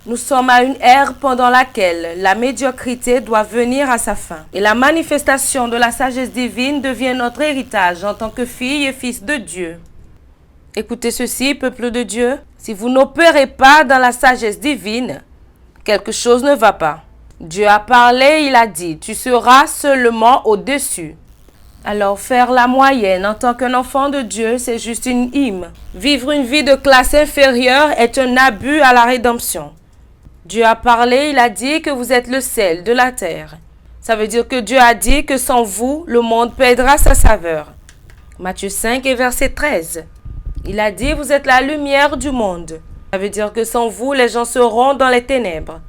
Nous sommes à une ère pendant laquelle la médiocrité doit venir à sa fin. Et la manifestation de la sagesse divine devient notre héritage en tant que filles et fils de Dieu. Écoutez ceci, peuple de Dieu. Si vous n'opérez pas dans la sagesse divine, quelque chose ne va pas. Dieu a parlé, il a dit, tu seras seulement au-dessus. Alors faire la moyenne en tant qu'un enfant de Dieu, c'est juste une hymne. Vivre une vie de classe inférieure est un abus à la rédemption. Dieu a parlé, il a dit que vous êtes le sel de la terre. Ça veut dire que Dieu a dit que sans vous, le monde perdra sa saveur. Matthieu 5 et verset 13. Il a dit, vous êtes la lumière du monde. Ça veut dire que sans vous, les gens seront dans les ténèbres.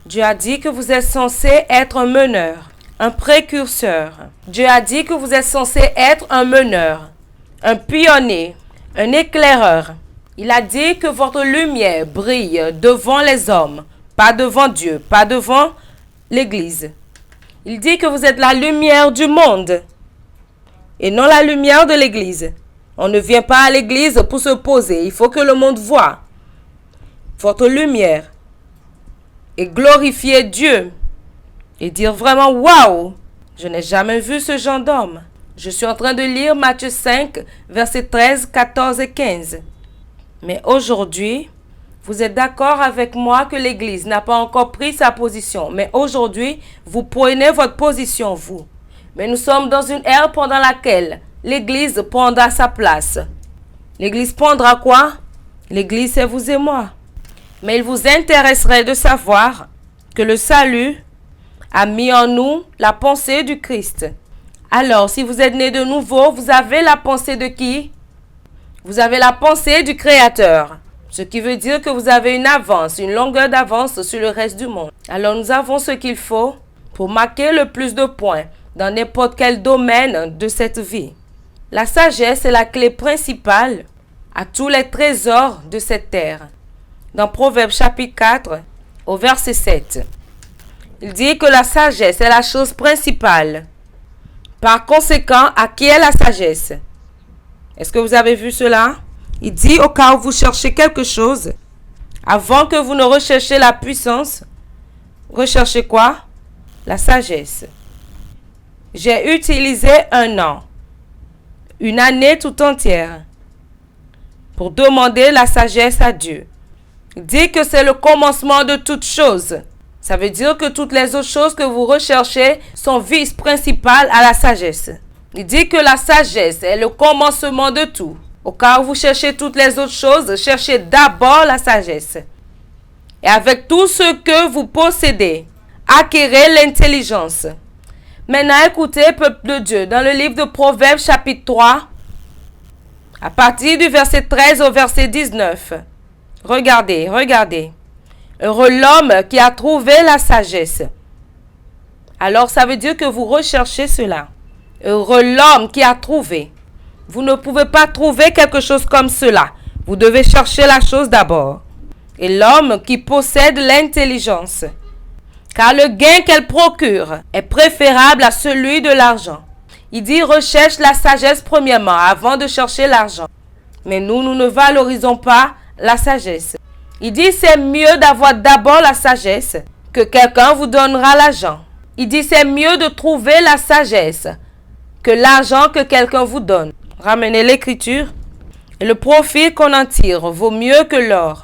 Dieu a dit que vous êtes censé être un meneur, un précurseur. Dieu a dit que vous êtes censé être un meneur, un pionnier, un éclaireur. Il a dit que votre lumière brille devant les hommes, pas devant Dieu, pas devant l'Église. Il dit que vous êtes la lumière du monde et non la lumière de l'Église. On ne vient pas à l'Église pour se poser. Il faut que le monde voie votre lumière et glorifier Dieu et dire vraiment « Waouh, je n'ai jamais vu ce genre d'homme ». Je suis en train de lire Matthieu 5, versets 13, 14 et 15. Mais aujourd'hui, vous êtes d'accord avec moi que l'Église n'a pas encore pris sa position. Mais aujourd'hui, vous prenez votre position, vous. Mais nous sommes dans une ère pendant laquelle l'Église prendra sa place. L'Église prendra quoi? L'Église, c'est vous et moi. Mais il vous intéresserait de savoir que le salut a mis en nous la pensée du Christ. Alors, si vous êtes né de nouveau, vous avez la pensée de qui? Vous avez la pensée du Créateur. Ce qui veut dire que vous avez une avance, une longueur d'avance sur le reste du monde. Alors, nous avons ce qu'il faut pour marquer le plus de points dans n'importe quel domaine de cette vie. La sagesse est la clé principale à tous les trésors de cette terre. Dans Proverbes chapitre 4, au verset 7, il dit que la sagesse est la chose principale. Par conséquent, à qui est la sagesse? Est-ce que vous avez vu cela? Il dit au cas où vous cherchez quelque chose, avant que vous ne recherchiez la puissance, recherchez quoi? La sagesse. J'ai utilisé un an, une année tout entière, pour demander la sagesse à Dieu. Il dit que c'est le commencement de toutes choses. Ça veut dire que toutes les autres choses que vous recherchez sont vices principales à la sagesse. Il dit que la sagesse est le commencement de tout. Au cas où vous cherchez toutes les autres choses, cherchez d'abord la sagesse. Et avec tout ce que vous possédez, acquérez l'intelligence. Maintenant, écoutez, peuple de Dieu, dans le livre de Proverbes chapitre 3, à partir du verset 13 au verset 19. Regardez. Heureux l'homme qui a trouvé la sagesse. Alors, ça veut dire que vous recherchez cela. Heureux l'homme qui a trouvé. Vous ne pouvez pas trouver quelque chose comme cela. Vous devez chercher la chose d'abord. Et l'homme qui possède l'intelligence. Car le gain qu'elle procure est préférable à celui de l'argent. Il dit recherche la sagesse premièrement avant de chercher l'argent. Mais nous ne valorisons pas la sagesse. Il dit c'est mieux d'avoir d'abord la sagesse que quelqu'un vous donnera l'argent. Il dit c'est mieux de trouver la sagesse que l'argent que quelqu'un vous donne. Ramenez l'écriture. Et le profit qu'on en tire vaut mieux que l'or.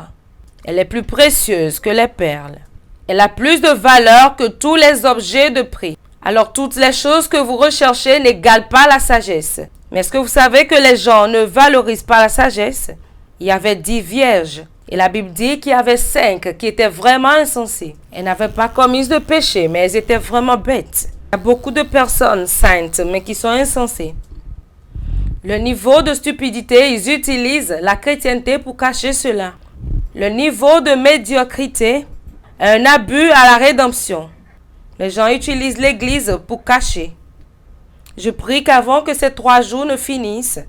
Elle est plus précieuse que les perles. Elle a plus de valeur que tous les objets de prix. Alors toutes les choses que vous recherchez n'égalent pas la sagesse. Mais est-ce que vous savez que les gens ne valorisent pas la sagesse? Il y avait 10 vierges. Et la Bible dit qu'il y avait 5 qui étaient vraiment insensées. Elles n'avaient pas commis de péché, mais elles étaient vraiment bêtes. Il y a beaucoup de personnes saintes, mais qui sont insensées. Le niveau de stupidité, ils utilisent la chrétienté pour cacher cela. Le niveau de médiocrité est un abus à la rédemption. Les gens utilisent l'église pour cacher. Je prie qu'avant que ces 3 jours ne finissent,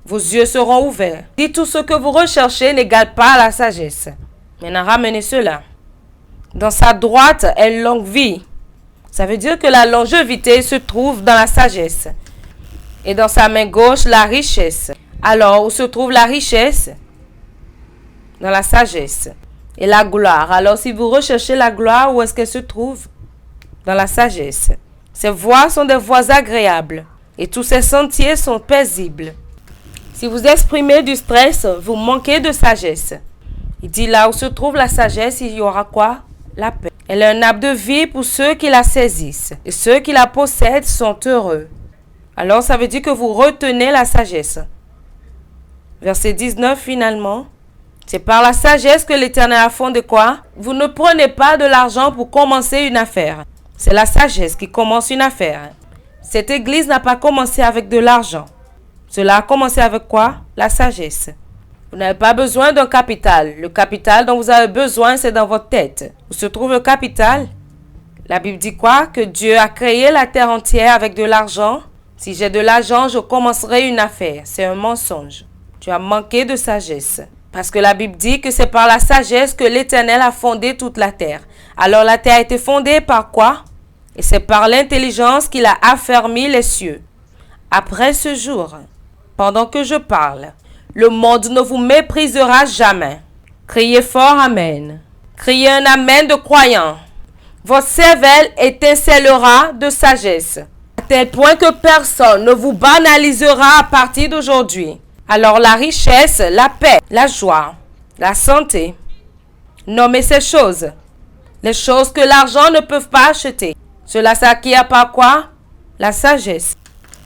vos yeux seront ouverts. Dites tout ce que vous recherchez n'égale pas la sagesse. Maintenant, ramenez cela. Dans sa droite est une longue vie. Ça veut dire que la longévité se trouve dans la sagesse. Et dans sa main gauche, la richesse. Alors, où se trouve la richesse? Dans la sagesse. Et la gloire. Alors si vous recherchez la gloire, où est-ce qu'elle se trouve? Dans la sagesse. Ses voies sont des voies agréables et tous ses sentiers sont paisibles. Si vous exprimez du stress, vous manquez de sagesse. Il dit là où se trouve la sagesse, il y aura quoi? La paix. Elle est un arbre de vie pour ceux qui la saisissent. Et ceux qui la possèdent sont heureux. Alors ça veut dire que vous retenez la sagesse. Verset 19 finalement. C'est par la sagesse que l'Éternel a fondé quoi? Vous ne prenez pas de l'argent pour commencer une affaire. C'est la sagesse qui commence une affaire. Cette église n'a pas commencé avec de l'argent. Cela a commencé avec quoi? La sagesse. Vous n'avez pas besoin d'un capital. Le capital dont vous avez besoin, c'est dans votre tête. Où se trouve le capital? La Bible dit quoi? Que Dieu a créé la terre entière avec de l'argent. Si j'ai de l'argent, je commencerai une affaire. C'est un mensonge. Tu as manqué de sagesse. Parce que la Bible dit que c'est par la sagesse que l'Éternel a fondé toute la terre. Alors la terre a été fondée par quoi? Et c'est par l'intelligence qu'il a affermi les cieux. Après ce jour, pendant que je parle, le monde ne vous méprisera jamais. Criez fort Amen. Criez un Amen de croyants. Votre cervelle étincellera de sagesse, à tel point que personne ne vous banalisera à partir d'aujourd'hui. Alors la richesse, la paix, la joie, la santé, nommez ces choses, les choses que l'argent ne peut pas acheter. Cela s'acquiert par quoi? La sagesse.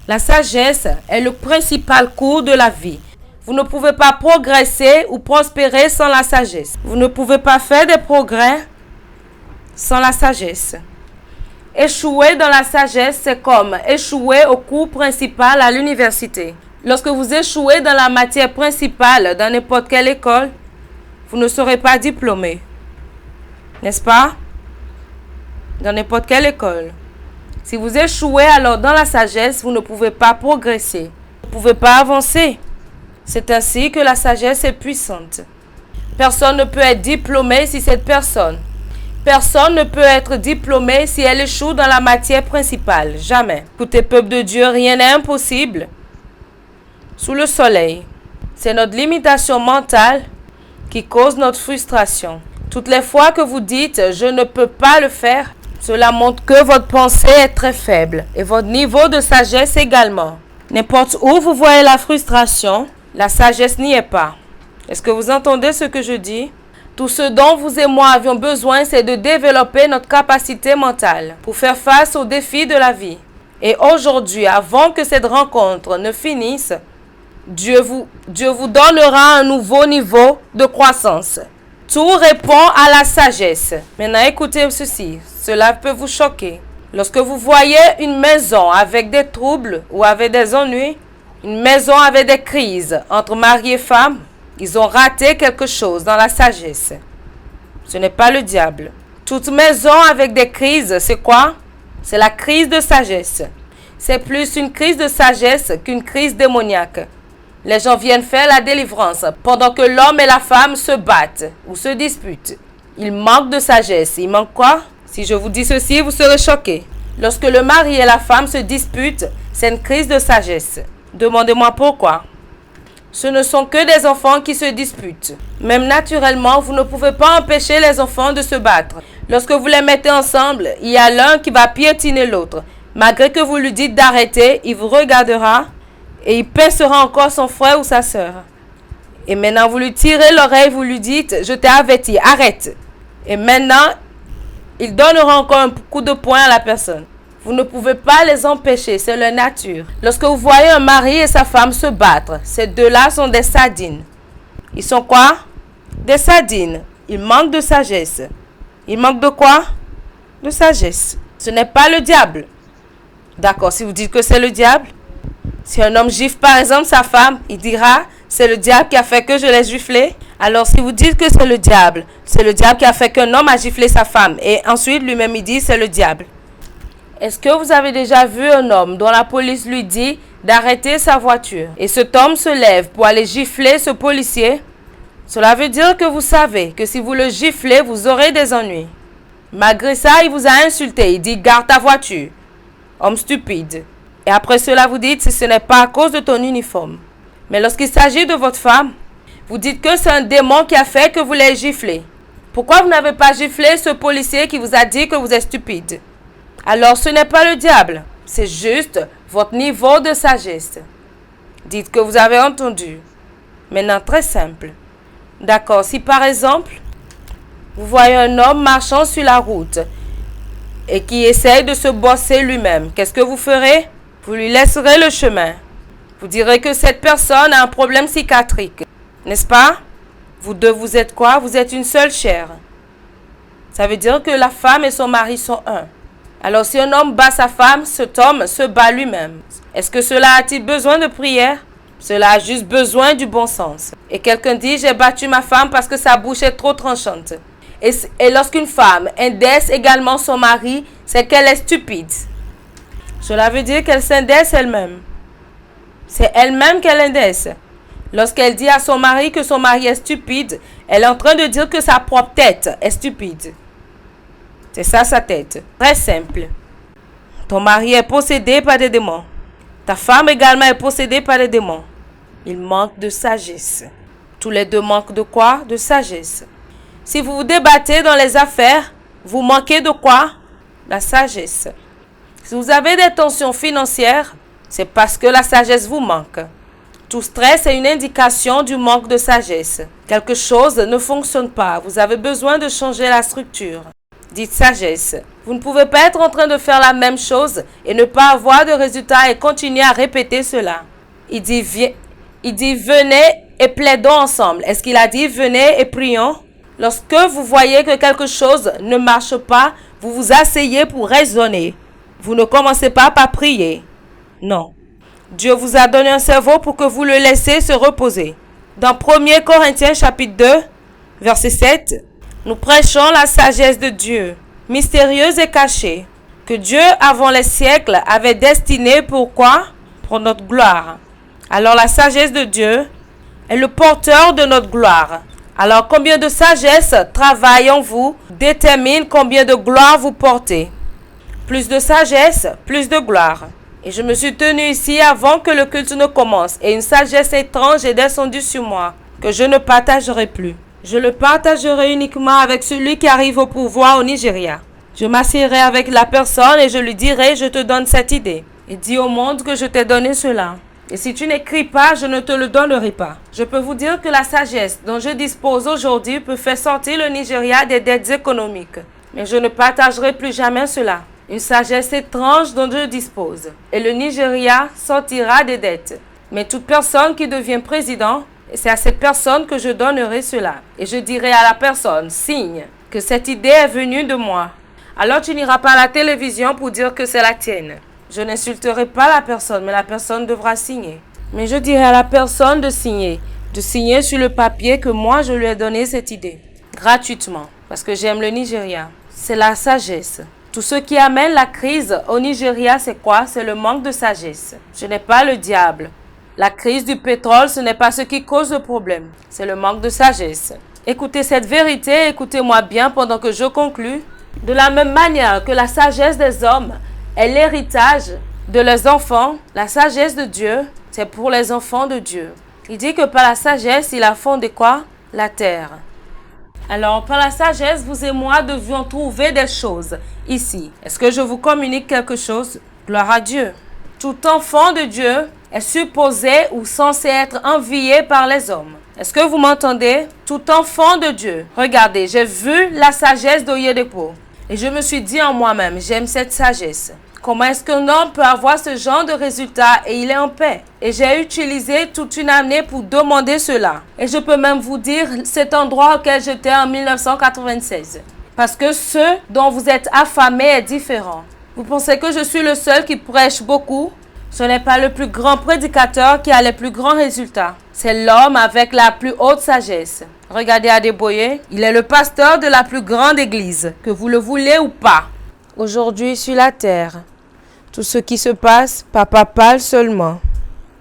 La sagesse est le principal cours de la vie. Vous ne pouvez pas progresser ou prospérer sans la sagesse. Vous ne pouvez pas faire des progrès sans la sagesse. Échouer dans la sagesse, c'est comme échouer au cours principal à l'université. Lorsque vous échouez dans la matière principale dans n'importe quelle école, vous ne serez pas diplômé. N'est-ce pas? Dans n'importe quelle école. Si vous échouez alors dans la sagesse, vous ne pouvez pas progresser. Vous ne pouvez pas avancer. C'est ainsi que la sagesse est puissante. Personne ne peut être diplômé si cette personne. Personne ne peut être diplômé si elle échoue dans la matière principale. Jamais. Écoutez, peuple de Dieu, rien n'est impossible sous le soleil. C'est notre limitation mentale qui cause notre frustration. Toutes les fois que vous dites « je ne peux pas le faire », cela montre que votre pensée est très faible et votre niveau de sagesse également. N'importe où vous voyez la frustration, la sagesse n'y est pas. Est-ce que vous entendez ce que je dis? Tout ce dont vous et moi avions besoin, c'est de développer notre capacité mentale pour faire face aux défis de la vie. Et aujourd'hui, avant que cette rencontre ne finisse, Dieu vous donnera un nouveau niveau de croissance. Tout répond à la sagesse. Maintenant, écoutez ceci. Cela peut vous choquer. Lorsque vous voyez une maison avec des troubles ou avec des ennuis, une maison avec des crises entre mari et femme, ils ont raté quelque chose dans la sagesse. Ce n'est pas le diable. Toute maison avec des crises, c'est quoi? C'est la crise de sagesse. C'est plus une crise de sagesse qu'une crise démoniaque. Les gens viennent faire la délivrance pendant que l'homme et la femme se battent ou se disputent. Ils manquent de sagesse. Ils manquent quoi? Si je vous dis ceci, vous serez choqués. Lorsque le mari et la femme se disputent, c'est une crise de sagesse. Demandez-moi pourquoi. Ce ne sont que des enfants qui se disputent. Même naturellement, vous ne pouvez pas empêcher les enfants de se battre. Lorsque vous les mettez ensemble, il y a l'un qui va piétiner l'autre. Malgré que vous lui dites d'arrêter, il vous regardera et il pincera encore son frère ou sa sœur. Et maintenant, vous lui tirez l'oreille, vous lui dites, je t'ai averti, arrête. Et maintenant, il donnera encore un coup de poing à la personne. Vous ne pouvez pas les empêcher, c'est leur nature. Lorsque vous voyez un mari et sa femme se battre, ces deux-là sont des sardines. Ils sont quoi? Des sardines. Ils manquent de sagesse. Ils manquent de quoi? De sagesse. Ce n'est pas le diable. D'accord, si vous dites que c'est le diable, si un homme gifle par exemple sa femme, il dira, c'est le diable qui a fait que je l'ai giflé. Alors si vous dites que c'est le diable qui a fait qu'un homme a giflé sa femme. Et ensuite lui-même il dit, c'est le diable. Est-ce que vous avez déjà vu un homme dont la police lui dit d'arrêter sa voiture et cet homme se lève pour aller gifler ce policier? Cela veut dire que vous savez que si vous le giflez, vous aurez des ennuis. Malgré ça, il vous a insulté. Il dit, garde ta voiture, homme stupide. Et après cela, vous dites, ce n'est pas à cause de ton uniforme. Mais lorsqu'il s'agit de votre femme, vous dites que c'est un démon qui a fait que vous l'ayez giflé. Pourquoi vous n'avez pas giflé ce policier qui vous a dit que vous êtes stupide? Alors ce n'est pas le diable, c'est juste votre niveau de sagesse. Dites que vous avez entendu. Maintenant, très simple. D'accord, si par exemple, vous voyez un homme marchant sur la route et qui essaye de se bosser lui-même, qu'est-ce que vous ferez? Vous lui laisserez le chemin. Vous direz que cette personne a un problème psychiatrique, n'est-ce pas? Vous deux, vous êtes quoi? Vous êtes une seule chair. Ça veut dire que la femme et son mari sont un. Alors si un homme bat sa femme, cet homme se bat lui-même. Est-ce que cela a-t-il besoin de prière? Cela a juste besoin du bon sens. Et quelqu'un dit, j'ai battu ma femme parce que sa bouche est trop tranchante. Et lorsqu'une femme indèce également son mari, c'est qu'elle est stupide. Cela veut dire qu'elle s'indèce elle-même. C'est elle-même qu'elle indèce. Lorsqu'elle dit à son mari que son mari est stupide, elle est en train de dire que sa propre tête est stupide. C'est ça sa tête. Très simple. Ton mari est possédé par des démons. Ta femme également est possédée par des démons. Il manque de sagesse. Tous les deux manquent de quoi? De sagesse. Si vous vous débattez dans les affaires, vous manquez de quoi? La sagesse. Si vous avez des tensions financières, c'est parce que la sagesse vous manque. Tout stress est une indication du manque de sagesse. Quelque chose ne fonctionne pas. Vous avez besoin de changer la structure. Dites sagesse. Vous ne pouvez pas être en train de faire la même chose et ne pas avoir de résultat et continuer à répéter cela. Il dit venez et plaidons ensemble. Est-ce qu'il a dit venez et prions? Lorsque vous voyez que quelque chose ne marche pas, vous vous asseyez pour raisonner. Vous ne commencez pas par prier. Non. Dieu vous a donné un cerveau pour que vous le laissiez se reposer. Dans 1 Corinthiens chapitre 2, verset 7, nous prêchons la sagesse de Dieu, mystérieuse et cachée, que Dieu avant les siècles avait destinée pour quoi? Pour notre gloire. Alors la sagesse de Dieu est le porteur de notre gloire. Alors combien de sagesse travaille en vous détermine combien de gloire vous portez. Plus de sagesse, plus de gloire. Et je me suis tenu ici avant que le culte ne commence, et une sagesse étrange est descendue sur moi, que je ne partagerai plus. Je le partagerai uniquement avec celui qui arrive au pouvoir au Nigeria. Je m'assierai avec la personne et je lui dirai, je te donne cette idée. Et dis au monde que je t'ai donné cela. Et si tu n'écris pas, je ne te le donnerai pas. Je peux vous dire que la sagesse dont je dispose aujourd'hui peut faire sortir le Nigeria des dettes économiques. Mais je ne partagerai plus jamais cela. Une sagesse étrange dont je dispose. Et le Nigeria sortira des dettes. Mais toute personne qui devient président, c'est à cette personne que je donnerai cela. Et je dirai à la personne, signe, que cette idée est venue de moi. Alors tu n'iras pas à la télévision pour dire que c'est la tienne. Je n'insulterai pas la personne, mais la personne devra signer. Mais je dirai à la personne de signer sur le papier que moi je lui ai donné cette idée. Gratuitement. Parce que j'aime le Nigeria. C'est la sagesse. Tout ce qui amène la crise au Nigeria, c'est quoi? C'est le manque de sagesse. Ce n'est pas le diable. La crise du pétrole, ce n'est pas ce qui cause le problème. C'est le manque de sagesse. Écoutez cette vérité, écoutez-moi bien pendant que je conclue. De la même manière que la sagesse des hommes est l'héritage de leurs enfants, la sagesse de Dieu, c'est pour les enfants de Dieu. Il dit que par la sagesse, il a fondé quoi? La terre. Alors, par la sagesse, vous et moi devions trouver des choses ici. Est-ce que je vous communique quelque chose? Gloire à Dieu. Tout enfant de Dieu est supposé ou censé être envié par les hommes. Est-ce que vous m'entendez? Tout enfant de Dieu. Regardez, j'ai vu la sagesse d'Oyedepo. Et je me suis dit en moi-même, j'aime cette sagesse. Comment est-ce qu'un homme peut avoir ce genre de résultat et il est en paix? Et j'ai utilisé toute une année pour demander cela. Et je peux même vous dire cet endroit auquel j'étais en 1996. Parce que ce dont vous êtes affamé est différent. Vous pensez que je suis le seul qui prêche beaucoup? Ce n'est pas le plus grand prédicateur qui a les plus grands résultats. C'est l'homme avec la plus haute sagesse. Regardez Adeboye, il est le pasteur de la plus grande église, que vous le voulez ou pas. Aujourd'hui sur la terre, tout ce qui se passe, papa parle seulement.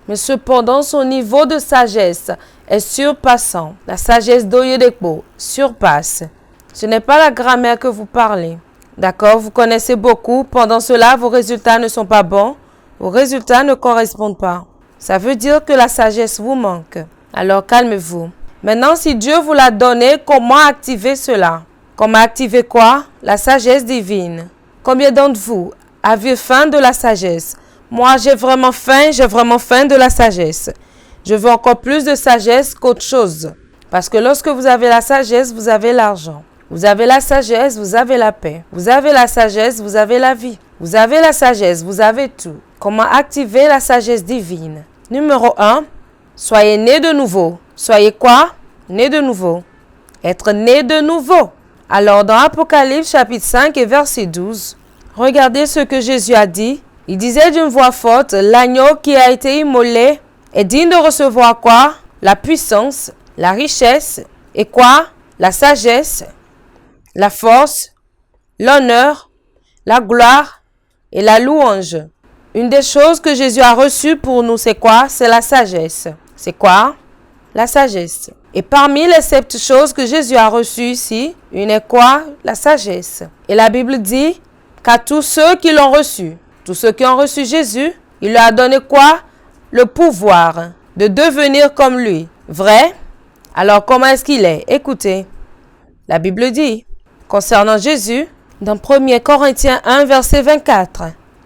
Mais cependant, son niveau de sagesse est surpassant. La sagesse d'Oyedepo surpasse. Ce n'est pas la grammaire que vous parlez. D'accord, vous connaissez beaucoup. Pendant cela, vos résultats ne sont pas bons. Vos résultats ne correspondent pas. Ça veut dire que la sagesse vous manque. Alors calmez-vous. Maintenant, si Dieu vous l'a donné, comment activer cela? Comment activer quoi? La sagesse divine. Combien d'entre vous avez faim de la sagesse? Moi, j'ai vraiment faim de la sagesse. Je veux encore plus de sagesse qu'autre chose. Parce que lorsque vous avez la sagesse, vous avez l'argent. Vous avez la sagesse, vous avez la paix. Vous avez la sagesse, vous avez la vie. Vous avez la sagesse, vous avez tout. Comment activer la sagesse divine? Numéro 1, soyez nés de nouveau. Soyez quoi? Nés de nouveau. Être né de nouveau. Alors dans Apocalypse chapitre 5 et verset 12, regardez ce que Jésus a dit. Il disait d'une voix forte, l'agneau qui a été immolé est digne de recevoir quoi? La puissance, la richesse et quoi? La sagesse, la force, l'honneur, la gloire et la louange. Une des choses que Jésus a reçues pour nous, c'est quoi? C'est la sagesse. C'est quoi? La sagesse. Et parmi les 7 choses que Jésus a reçues ici, une est quoi? La sagesse. Et la Bible dit qu'à tous ceux qui l'ont reçu, tous ceux qui ont reçu Jésus, il leur a donné quoi? Le pouvoir de devenir comme lui. Vrai? Alors comment est-ce qu'il est? Écoutez, la Bible dit, concernant Jésus, dans 1 Corinthiens 1, verset 24,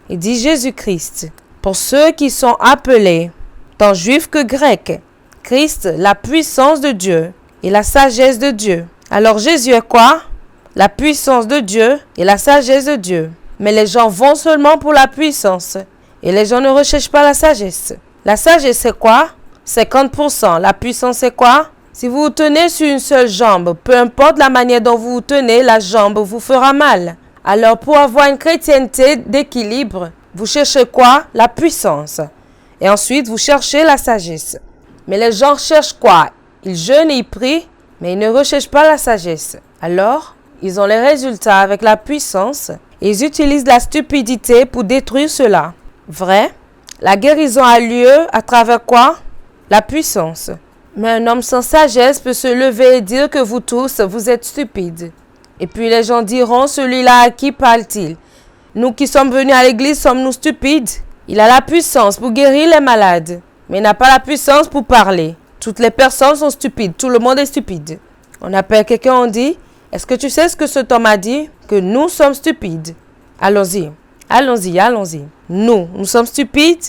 il dit Jésus-Christ, pour ceux qui sont appelés, tant juifs que grecs, Christ, la puissance de Dieu et la sagesse de Dieu. Alors Jésus est quoi? La puissance de Dieu et la sagesse de Dieu. Mais les gens vont seulement pour la puissance et les gens ne recherchent pas la sagesse. La sagesse c'est quoi? 50%. La puissance c'est quoi? Si vous vous tenez sur une seule jambe, peu importe la manière dont vous vous tenez, la jambe vous fera mal. Alors pour avoir une chrétienté d'équilibre, vous cherchez quoi? La puissance. Et ensuite vous cherchez la sagesse. Mais les gens cherchent quoi? Ils jeûnent et ils prient, mais ils ne recherchent pas la sagesse. Alors, ils ont les résultats avec la puissance et ils utilisent la stupidité pour détruire cela. Vrai? La guérison a lieu à travers quoi? La puissance. Mais un homme sans sagesse peut se lever et dire que vous tous, vous êtes stupides. Et puis les gens diront, celui-là à qui parle-t-il? Nous qui sommes venus à l'église, sommes-nous stupides? Il a la puissance pour guérir les malades, mais il n'a pas la puissance pour parler. Toutes les personnes sont stupides, tout le monde est stupide. On appelle quelqu'un, on dit, est-ce que tu sais ce que cet homme a dit? Que nous sommes stupides. Allons-y, allons-y, allons-y. Nous sommes stupides.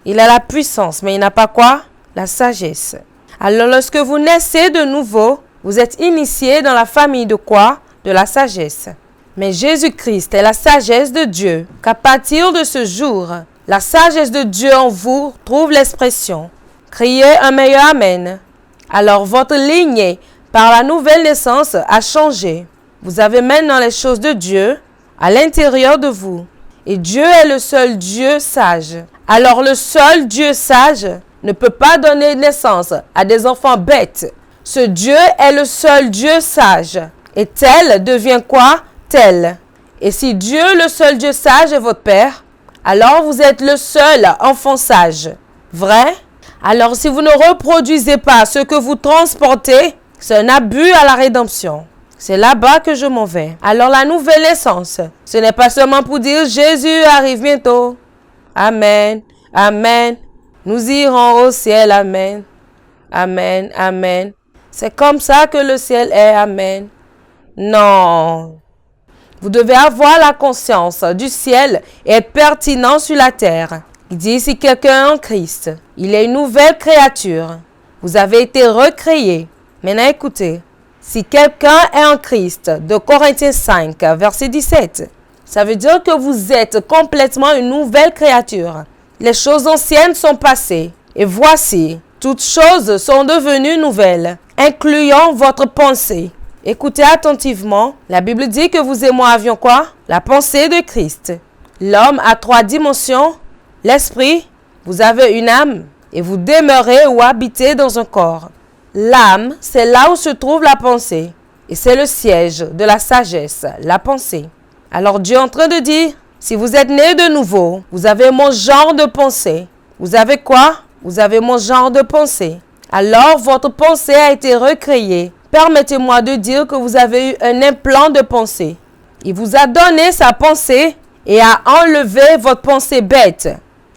Il a la puissance, mais il n'a pas quoi? La sagesse. Alors lorsque vous naissez de nouveau, vous êtes initié dans la famille de quoi? De la sagesse. Mais Jésus-Christ est la sagesse de Dieu, qu'à partir de ce jour, la sagesse de Dieu en vous trouve l'expression. Criez un meilleur Amen. Alors votre lignée, par la nouvelle naissance, a changé. Vous avez maintenant les choses de Dieu à l'intérieur de vous. Et Dieu est le seul Dieu sage. Alors le seul Dieu sage ne peut pas donner naissance à des enfants bêtes. Ce Dieu est le seul Dieu sage. Et tel devient quoi? Tel. Et si Dieu, le seul Dieu sage, est votre Père, alors vous êtes le seul enfant sage. Vrai? Alors si vous ne reproduisez pas ce que vous transportez, c'est un abus à la rédemption. C'est là-bas que je m'en vais. Alors la nouvelle naissance, ce n'est pas seulement pour dire Jésus arrive bientôt. Amen. Amen. Nous irons au ciel. Amen. Amen. Amen. C'est comme ça que le ciel est. Amen. Non. Vous devez avoir la conscience du ciel et être pertinent sur la terre. Il dit, si quelqu'un est en Christ, il est une nouvelle créature. Vous avez été recréé. Maintenant, écoutez. Si quelqu'un est en Christ, de Corinthiens 5, verset 17, ça veut dire que vous êtes complètement une nouvelle créature. Les choses anciennes sont passées. Et voici, toutes choses sont devenues nouvelles, incluant votre pensée. Écoutez attentivement. La Bible dit que vous et moi avions quoi? La pensée de Christ. L'homme a 3 dimensions. L'esprit, vous avez une âme et vous demeurez ou habitez dans un corps. L'âme, c'est là où se trouve la pensée. Et c'est le siège de la sagesse, la pensée. Alors Dieu est en train de dire, si vous êtes né de nouveau, vous avez mon genre de pensée. Vous avez quoi? Vous avez mon genre de pensée. Alors votre pensée a été recréée. Permettez-moi de dire que vous avez eu un implant de pensée. Il vous a donné sa pensée et a enlevé votre pensée bête.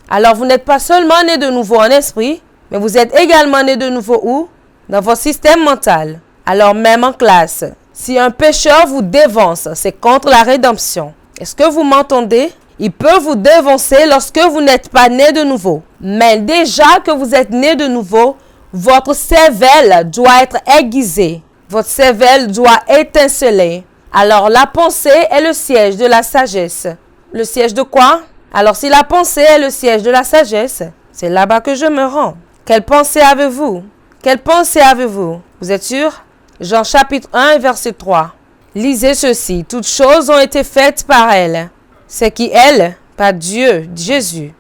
Alors vous n'êtes pas seulement né de nouveau en esprit, mais vous êtes également né de nouveau où? dans votre système mental. Alors même en classe, si un pécheur vous dévance, c'est contre la rédemption. Est-ce que vous m'entendez? Il peut vous dévancer lorsque vous n'êtes pas né de nouveau. Mais déjà que vous êtes né de nouveau, votre cervelle doit être aiguisée. Votre cervelle doit étinceler. Alors la pensée est le siège de la sagesse. Le siège de quoi? Alors si la pensée est le siège de la sagesse, c'est là-bas que je me rends. Quelle pensée avez-vous? Quelle pensée avez-vous? Vous êtes sûr? Jean chapitre 1 verset 3. Lisez ceci. Toutes choses ont été faites par elle. C'est qui elle? Pas Dieu, Jésus.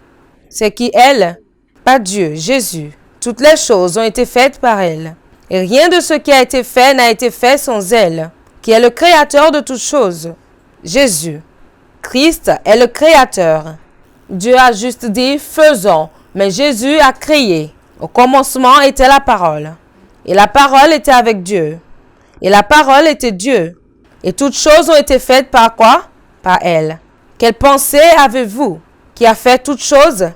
C'est qui elle? Pas Dieu, Jésus. Toutes les choses ont été faites par elle. Et rien de ce qui a été fait n'a été fait sans elle, qui est le créateur de toutes choses. Jésus. Christ est le créateur. Dieu a juste dit « faisons », mais Jésus a créé. Au commencement était la parole. Et la parole était avec Dieu. Et la parole était Dieu. Et toutes choses ont été faites par quoi? Par elle. Quelle pensée avez-vous qui a fait toutes choses?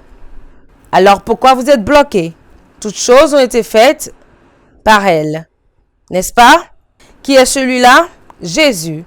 Alors pourquoi vous êtes bloqué? Toutes choses ont été faites par elle. N'est-ce pas? Qui est celui-là? Jésus.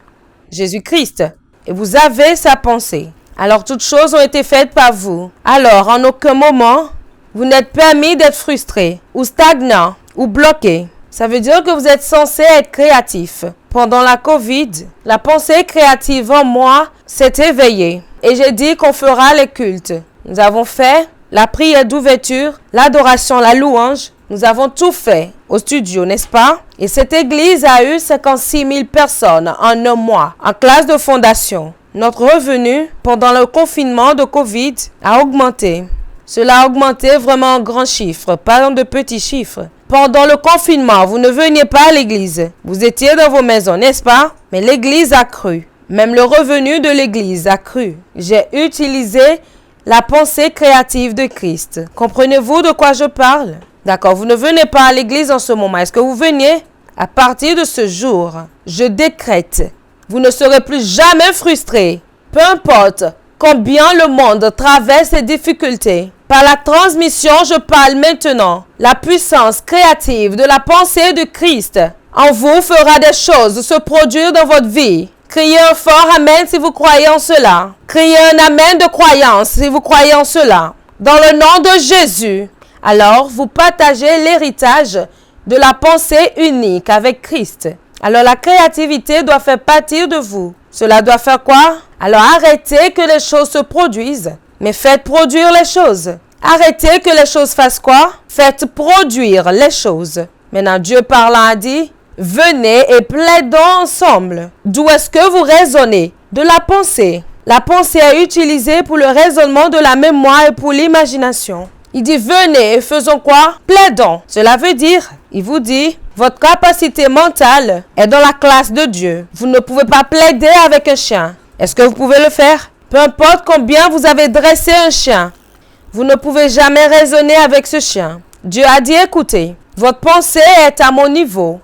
Jésus-Christ. Et vous avez sa pensée. Alors toutes choses ont été faites par vous. Alors en aucun moment, vous n'êtes permis d'être frustré ou stagnant ou bloqué. Ça veut dire que vous êtes censé être créatif. Pendant la COVID, la pensée créative en moi s'est éveillée. Et j'ai dit qu'on fera les cultes. Nous avons fait la prière d'ouverture, l'adoration, la louange. Nous avons tout fait au studio, n'est-ce pas? Et cette église a eu 56 000 personnes en un mois, en classe de fondation. Notre revenu pendant le confinement de COVID a augmenté. Cela a augmenté vraiment en grands chiffres, pas en de petits chiffres. Pendant le confinement, vous ne veniez pas à l'église. Vous étiez dans vos maisons, n'est-ce pas? Mais l'église a cru. Même le revenu de l'église a cru. J'ai utilisé la pensée créative de Christ. Comprenez-vous de quoi je parle? D'accord, vous ne venez pas à l'église en ce moment. Est-ce que vous veniez? À partir de ce jour, je décrète, vous ne serez plus jamais frustré. Peu importe combien le monde traverse ces difficultés. Par la transmission, je parle maintenant. La puissance créative de la pensée de Christ en vous fera des choses se produire dans votre vie. Criez un fort Amen si vous croyez en cela. Criez un Amen de croyance si vous croyez en cela. Dans le nom de Jésus. Alors, vous partagez l'héritage de la pensée unique avec Christ. Alors, la créativité doit faire partie de vous. Cela doit faire quoi? Alors, arrêtez que les choses se produisent, mais faites produire les choses. Arrêtez que les choses fassent quoi? Faites produire les choses. Maintenant, Dieu parlant a dit, venez et plaidons ensemble. D'où est-ce que vous raisonnez? De la pensée. La pensée est utilisée pour le raisonnement de la mémoire et pour l'imagination. Il dit, venez et faisons quoi? Plaidons. Cela veut dire, il vous dit, votre capacité mentale est dans la classe de Dieu. Vous ne pouvez pas plaider avec un chien. Est-ce que vous pouvez le faire? Peu importe combien vous avez dressé un chien, vous ne pouvez jamais raisonner avec ce chien. Dieu a dit, écoutez, votre pensée est à mon niveau.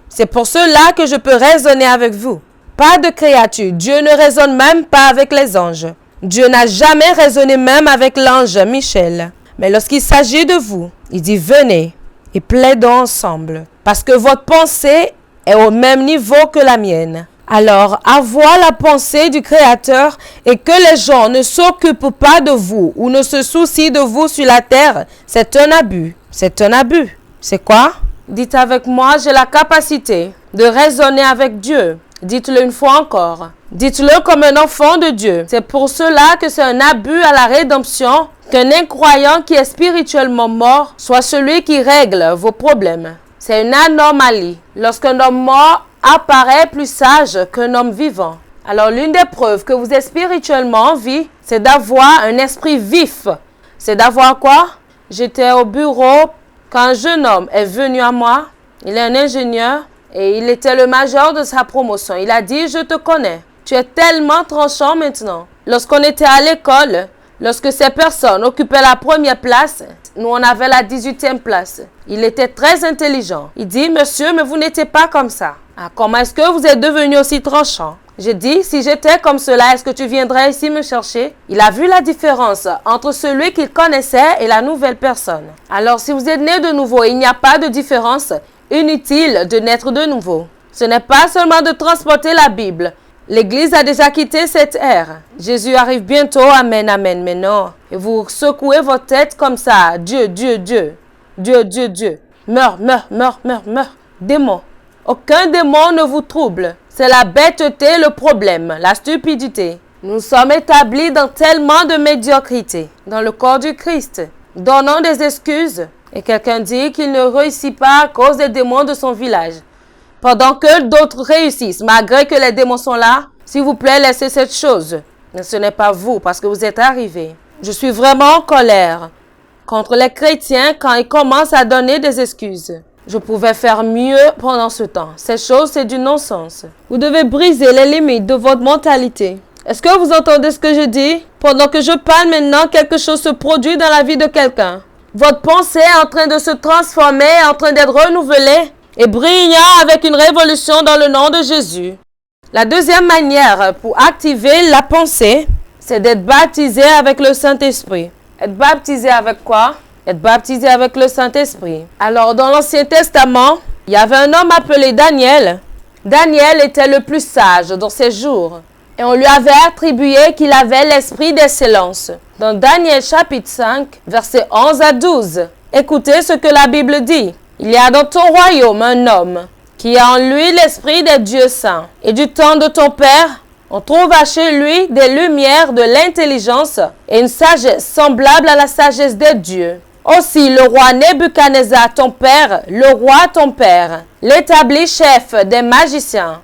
C'est pour cela que je peux raisonner avec vous. Pas de créature. Dieu ne raisonne même pas avec les anges. Dieu n'a jamais raisonné même avec l'ange Michel. Mais lorsqu'il s'agit de vous, il dit venez et plaidons ensemble. Parce que votre pensée est au même niveau que la mienne. Alors, avoir la pensée du Créateur et que les gens ne s'occupent pas de vous ou ne se soucient de vous sur la terre, c'est un abus. C'est un abus. C'est quoi? Dites avec moi, j'ai la capacité de raisonner avec Dieu. Dites-le une fois encore. Dites-le comme un enfant de Dieu. C'est pour cela que c'est un abus à la rédemption qu'un incroyant qui est spirituellement mort soit celui qui règle vos problèmes. C'est une anomalie. Lorsqu'un homme mort apparaît plus sage qu'un homme vivant. Alors l'une des preuves que vous êtes spirituellement en vie, c'est d'avoir un esprit vif. C'est d'avoir quoi? J'étais au bureau quand un jeune homme est venu à moi. Il est un ingénieur et il était le major de sa promotion. Il a dit, je te connais. Tu es tellement tranchant maintenant. Lorsqu'on était à l'école, lorsque ces personnes occupaient la première place, nous on avait la 18e place. Il était très intelligent. Il dit, monsieur, mais vous n'étiez pas comme ça. Ah, comment est-ce que vous êtes devenu aussi tranchant? J'ai dit, si j'étais comme cela, est-ce que tu viendrais ici me chercher? Il a vu la différence entre celui qu'il connaissait et la nouvelle personne. Alors, si vous êtes né de nouveau et il n'y a pas de différence, inutile de naître de nouveau. Ce n'est pas seulement de transporter la Bible. L'Église a déjà quitté cette ère. Jésus arrive bientôt, amen, amen, mais non. Et vous secouez votre tête comme ça. Dieu, Dieu, Dieu. Dieu, Dieu, Dieu. Meurs, meurs, meurs, meurs, meurs. Démon. Aucun démon ne vous trouble. C'est la bêteté le problème, la stupidité. Nous sommes établis dans tellement de médiocrité dans le corps du Christ. Donnons des excuses. Et quelqu'un dit qu'il ne réussit pas à cause des démons de son village. Pendant que d'autres réussissent, malgré que les démons sont là, s'il vous plaît, laissez cette chose. Mais ce n'est pas vous, parce que vous êtes arrivés. Je suis vraiment en colère contre les chrétiens quand ils commencent à donner des excuses. Je pouvais faire mieux pendant ce temps. Cette chose, c'est du non-sens. Vous devez briser les limites de votre mentalité. Est-ce que vous entendez ce que je dis? Pendant que je parle maintenant, quelque chose se produit dans la vie de quelqu'un. Votre pensée est en train de se transformer, en train d'être renouvelée et brillant avec une révolution dans le nom de Jésus. La deuxième manière pour activer la pensée, c'est d'être baptisé avec le Saint-Esprit. Être baptisé avec quoi? Être baptisé avec le Saint-Esprit. Alors, dans l'Ancien Testament, il y avait un homme appelé Daniel. Daniel était le plus sage dans ses jours. Et on lui avait attribué qu'il avait l'esprit d'excellence. Dans Daniel chapitre 5, versets 11 à 12. Écoutez ce que la Bible dit. Il y a dans ton royaume un homme qui a en lui l'esprit des dieux saints. Et du temps de ton père, on trouva chez lui des lumières de l'intelligence et une sagesse semblable à la sagesse des dieux. Aussi le roi Nebuchadnezzar, ton père, le roi ton père, l'établit chef des magiciens,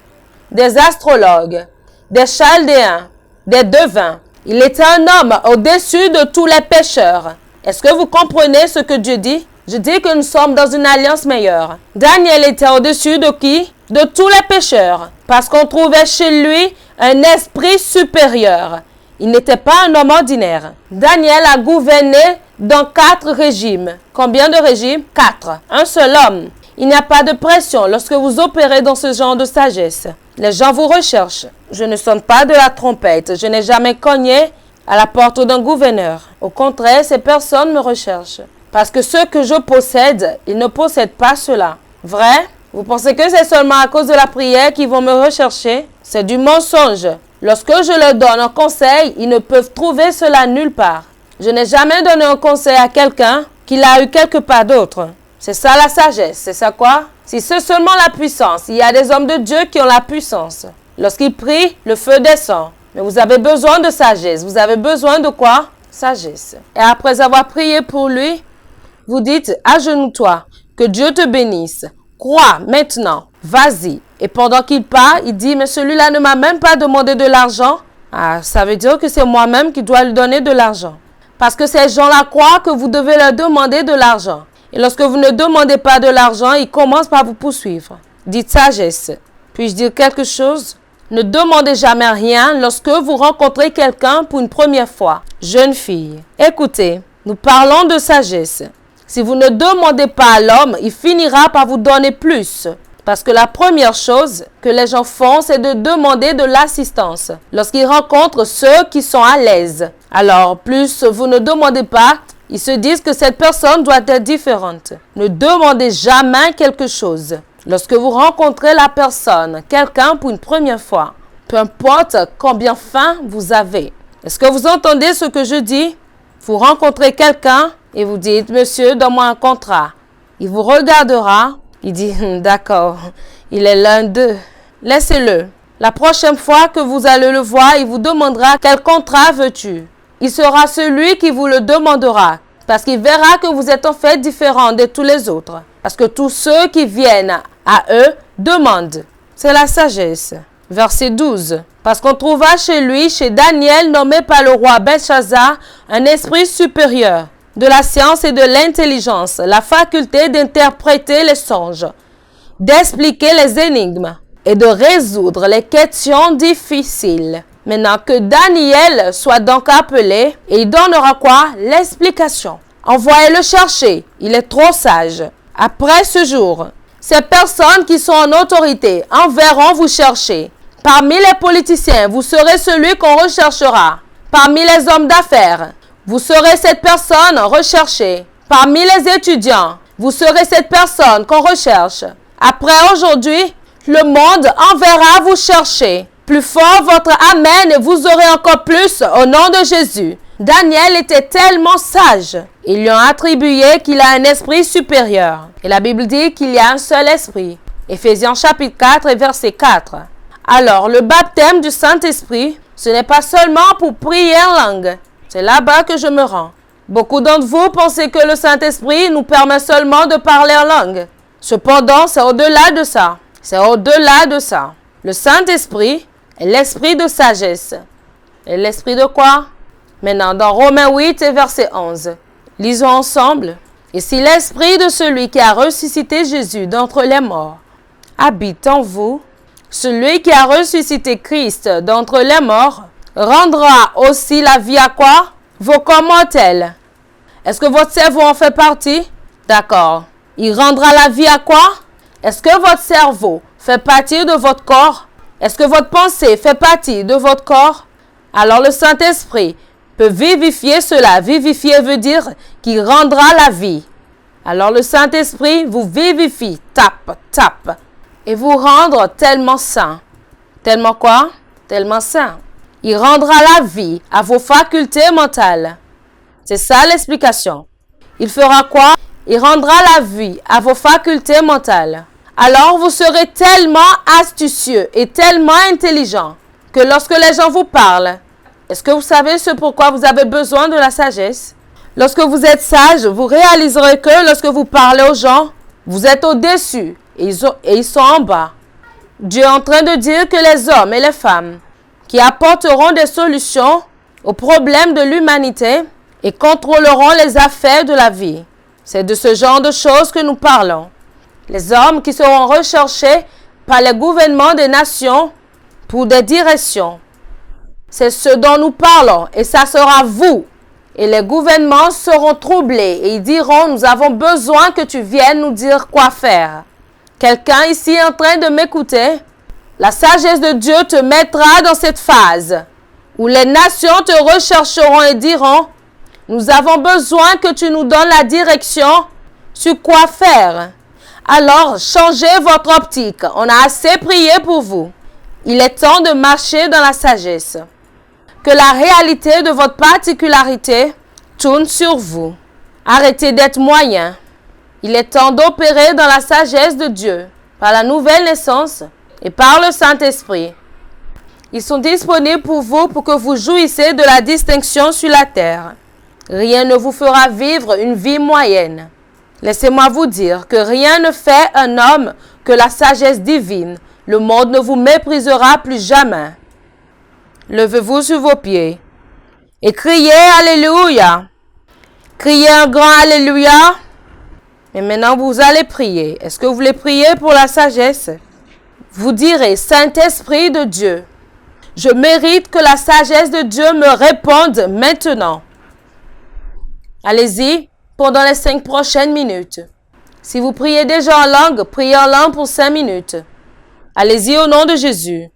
des astrologues, des chaldéens, des devins. Il était un homme au-dessus de tous les pécheurs. Est-ce que vous comprenez ce que Dieu dit? Je dis que nous sommes dans une alliance meilleure. Daniel était au-dessus de qui? De tous les pécheurs. Parce qu'on trouvait chez lui un esprit supérieur. Il n'était pas un homme ordinaire. Daniel a gouverné dans 4 régimes. Combien de régimes? 4. Un seul homme. Il n'y a pas de pression lorsque vous opérez dans ce genre de sagesse. Les gens vous recherchent. Je ne sonne pas de la trompette. Je n'ai jamais cogné à la porte d'un gouverneur. Au contraire, ces personnes me recherchent. Parce que ce que je possède, ils ne possèdent pas cela. Vrai? Vous pensez que c'est seulement à cause de la prière qu'ils vont me rechercher? C'est du mensonge. Lorsque je leur donne un conseil, ils ne peuvent trouver cela nulle part. Je n'ai jamais donné un conseil à quelqu'un qui l'a eu quelque part d'autre. C'est ça la sagesse. C'est ça quoi? Si c'est seulement la puissance, il y a des hommes de Dieu qui ont la puissance. Lorsqu'ils prient, le feu descend. Mais vous avez besoin de sagesse. Vous avez besoin de quoi? Sagesse. Et après avoir prié pour lui, vous dites, agenouille-toi, que Dieu te bénisse. Crois maintenant, vas-y. Et pendant qu'il part, il dit, mais celui-là ne m'a même pas demandé de l'argent. Ah, ça veut dire que c'est moi-même qui dois lui donner de l'argent. Parce que ces gens-là croient que vous devez leur demander de l'argent. Et lorsque vous ne demandez pas de l'argent, ils commencent par vous poursuivre. Dites sagesse. Puis-je dire quelque chose? Ne demandez jamais rien lorsque vous rencontrez quelqu'un pour une première fois. Jeune fille, écoutez, nous parlons de sagesse. Si vous ne demandez pas à l'homme, il finira par vous donner plus. Parce que la première chose que les gens font, c'est de demander de l'assistance lorsqu'ils rencontrent ceux qui sont à l'aise. Alors, plus vous ne demandez pas, ils se disent que cette personne doit être différente. Ne demandez jamais quelque chose. Lorsque vous rencontrez la personne, quelqu'un pour une première fois, peu importe combien faim vous avez. Est-ce que vous entendez ce que je dis? Vous rencontrez quelqu'un et vous dites, monsieur, donne-moi un contrat. Il vous regardera, il dit, d'accord, il est l'un d'eux. Laissez-le. La prochaine fois que vous allez le voir, il vous demandera, quel contrat veux-tu? Il sera celui qui vous le demandera, parce qu'il verra que vous êtes en fait différent de tous les autres. Parce que tous ceux qui viennent à eux demandent. C'est la sagesse. Verset 12. Parce qu'on trouva chez lui, chez Daniel, nommé par le roi Belshazzar, un esprit supérieur, de la science et de l'intelligence, la faculté d'interpréter les songes, d'expliquer les énigmes et de résoudre les questions difficiles. Maintenant que Daniel soit donc appelé, et il donnera quoi? L'explication. Envoyez-le chercher, il est trop sage. Après ce jour, ces personnes qui sont en autorité enverront vous chercher. Parmi les politiciens, vous serez celui qu'on recherchera. Parmi les hommes d'affaires, vous serez cette personne recherchée. Parmi les étudiants, vous serez cette personne qu'on recherche. Après aujourd'hui, le monde enverra vous chercher. Plus fort votre Amen et vous aurez encore plus au nom de Jésus. Daniel était tellement sage. Ils lui ont attribué qu'il a un esprit supérieur. Et la Bible dit qu'il y a un seul esprit. Éphésiens chapitre 4 et verset 4. Alors, le baptême du Saint-Esprit, ce n'est pas seulement pour prier en langue. C'est là-bas que je me rends. Beaucoup d'entre vous pensez que le Saint-Esprit nous permet seulement de parler en langue. Cependant, c'est au-delà de ça. C'est au-delà de ça. Le Saint-Esprit est l'esprit de sagesse. Et l'esprit de quoi? Maintenant, dans Romains 8 et verset 11. Lisons ensemble. Et si l'esprit de celui qui a ressuscité Jésus d'entre les morts habite en vous, celui qui a ressuscité Christ d'entre les morts rendra aussi la vie à quoi? Vos corps mortels. Est-ce que votre cerveau en fait partie? D'accord. Il rendra la vie à quoi? Est-ce que votre cerveau fait partie de votre corps? Est-ce que votre pensée fait partie de votre corps? Alors le Saint-Esprit peut vivifier cela. Vivifier veut dire qu'il rendra la vie. Alors le Saint-Esprit vous vivifie, tape, et vous rendre tellement saint. Tellement quoi? Tellement saint. Il rendra la vie à vos facultés mentales. C'est ça l'explication. Il fera quoi? Il rendra la vie à vos facultés mentales. Alors vous serez tellement astucieux et tellement intelligent que lorsque les gens vous parlent, est-ce que vous savez ce pourquoi vous avez besoin de la sagesse? Lorsque vous êtes sage, vous réaliserez que lorsque vous parlez aux gens, vous êtes au-dessus et ils sont en bas. Dieu est en train de dire que les hommes et les femmes qui apporteront des solutions aux problèmes de l'humanité et contrôleront les affaires de la vie. C'est de ce genre de choses que nous parlons. Les hommes qui seront recherchés par les gouvernements des nations pour des directions. C'est ce dont nous parlons et ça sera vous. Et les gouvernements seront troublés et ils diront, nous avons besoin que tu viennes nous dire quoi faire. Quelqu'un ici est en train de m'écouter? La sagesse de Dieu te mettra dans cette phase où les nations te rechercheront et diront, nous avons besoin que tu nous donnes la direction sur quoi faire. Alors, changez votre optique. On a assez prié pour vous. Il est temps de marcher dans la sagesse. Que la réalité de votre particularité tourne sur vous. Arrêtez d'être moyen. Il est temps d'opérer dans la sagesse de Dieu, par la nouvelle naissance et par le Saint-Esprit. Ils sont disponibles pour vous pour que vous jouissiez de la distinction sur la terre. Rien ne vous fera vivre une vie moyenne. Laissez-moi vous dire que rien ne fait un homme que la sagesse divine. Le monde ne vous méprisera plus jamais. Levez-vous sur vos pieds et criez Alléluia. Criez un grand Alléluia. Et maintenant, vous allez prier. Est-ce que vous voulez prier pour la sagesse? Vous direz, Saint-Esprit de Dieu, je mérite que la sagesse de Dieu me réponde maintenant. Allez-y pendant les 5 prochaines minutes. Si vous priez déjà en langue, priez en langue pour 5 minutes. Allez-y au nom de Jésus.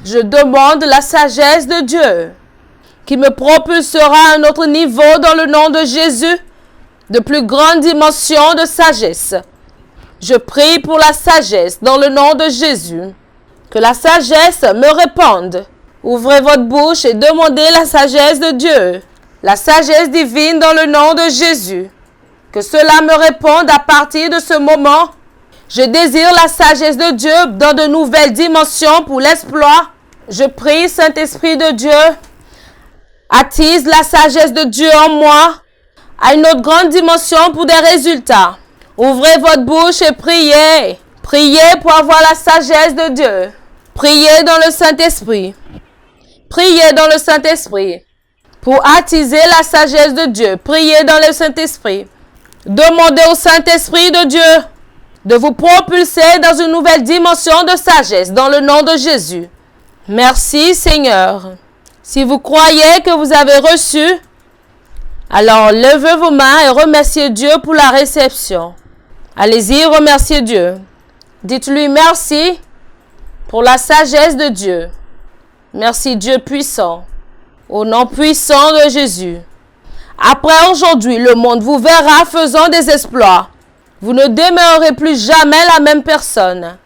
Je demande la sagesse de Dieu qui me propulsera à un autre niveau dans le nom de Jésus, de plus grande dimension de sagesse. Je prie pour la sagesse dans le nom de Jésus. Que la sagesse me réponde. Ouvrez votre bouche et demandez la sagesse de Dieu. La sagesse divine dans le nom de Jésus. Que cela me réponde à partir de ce moment. Je désire la sagesse de Dieu dans de nouvelles dimensions pour l'exploit. Je prie, Saint-Esprit de Dieu, attise la sagesse de Dieu en moi à une autre grande dimension pour des résultats. Ouvrez votre bouche et priez. Priez pour avoir la sagesse de Dieu. Priez dans le Saint-Esprit. Priez dans le Saint-Esprit pour attiser la sagesse de Dieu. Priez dans le Saint-Esprit. Demandez au Saint-Esprit de Dieu de vous propulser dans une nouvelle dimension de sagesse dans le nom de Jésus. Merci Seigneur. Si vous croyez que vous avez reçu, alors levez vos mains et remerciez Dieu pour la réception. Allez-y, remerciez Dieu. Dites-lui merci pour la sagesse de Dieu. Merci Dieu puissant. Au nom puissant de Jésus. Après aujourd'hui, le monde vous verra faisant des exploits. Vous ne demeurerez plus jamais la même personne.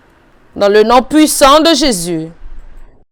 Dans le nom puissant de Jésus.